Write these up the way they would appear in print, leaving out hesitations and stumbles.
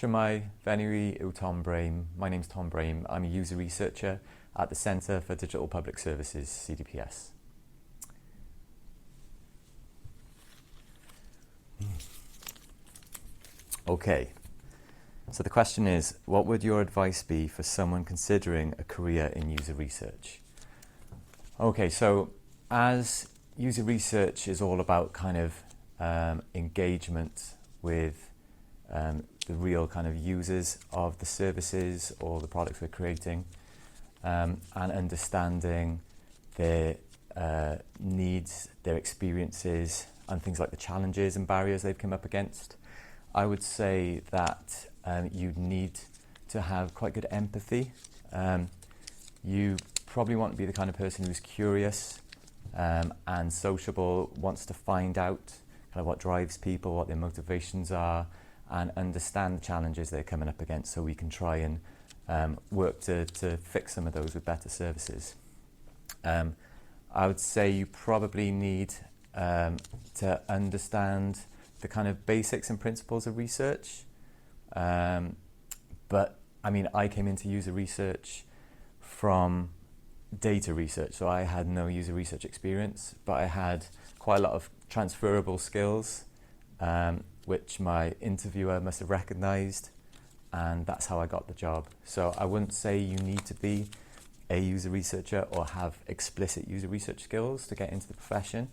Shwmae, Fenwi yw Tom Brame. My name's Tom Brame. I'm a user researcher at the Centre for Digital Public Services, CDPS. Okay, so the question is, what would your advice be for someone considering a career in user research? Okay, so as user research is all about kind of engagement with the real kind of users of the services or the products we're creating, and understanding their needs, their experiences, and things like the challenges and barriers they've come up against. I would say that you'd need to have quite good empathy. You probably want to be the kind of person who's curious and sociable, wants to find out kind of what drives people, what their motivations are, and understand the challenges they're coming up against, so we can try and work to fix some of those with better services. I would say you probably need to understand the kind of basics and principles of research. But I mean, I came into user research from data research, so I had no user research experience, but I had quite a lot of transferable skills, which my interviewer must have recognised, and that's how I got the job. So I wouldn't say you need to be a user researcher or have explicit user research skills to get into the profession,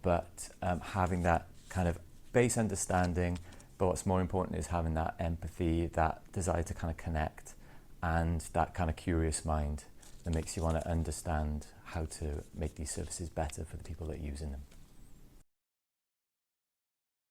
but having that kind of base understanding, but what's more important is having that empathy, that desire to kind of connect, and that kind of curious mind that makes you want to understand how to make these services better for the people that are using them.